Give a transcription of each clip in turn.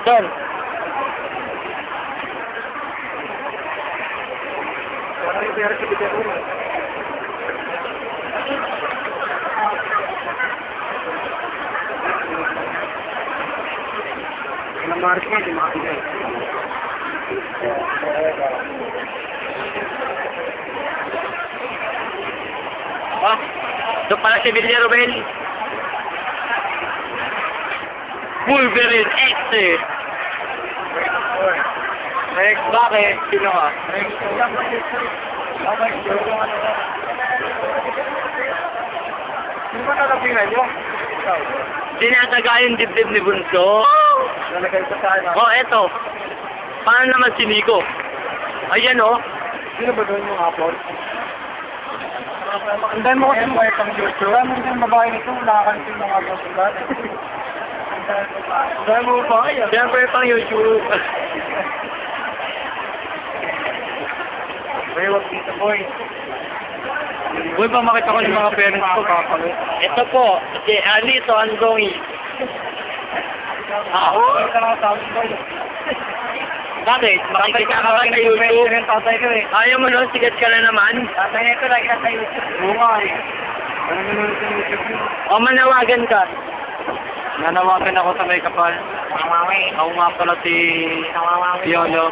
Doon. Namarik nga, di makakigay. Oh, doon pala si Villarobel. Wolverine X eh. Next, Bakit? Sino ka? next. Sino ba nalapinan nyo? Sinataga yung dibdib ni Bunso. Nalagay ko sa akin. Oh, eto. Paano naman si Nico? Ayan oh. Sino ba doon yung upload? Ang dahil mo kasi mga itang YouTube. Ang dahil yung babae nito, nakakansin ng upload ng dati. Ang dahil mo ba kaya? Siyempre pang YouTube. May wag dito, boy. Uy, pa makita ko yung mga parents ko, kakalit. Ito po, si Alito Andongi. Ito lang sa akin, boy. Bakit? Makikita ka ba sa YouTube? Tatay ko eh. Ayaw mo nun, sigat ka na naman. Tatay ito, lagi na sa YouTube. Oo nga eh. Ano naman sa YouTube yun? O manawagan ka. Nanawagan ako sa may kapal. Mamawi. Ako nga pala si Piolo.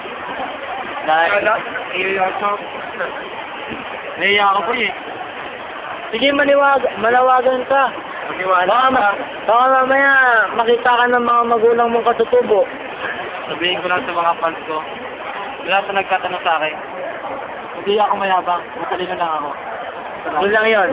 Dahil, Naiya ako po eh. sige manawagan ka. Baka mamaya makita ka ng mga magulang mong katutubo. Sabihin ko lang sa mga fans ko. Wala sa nagtatanong sa akin. Hindi ako mayabang. Matalino lang ako. Yun lang yun.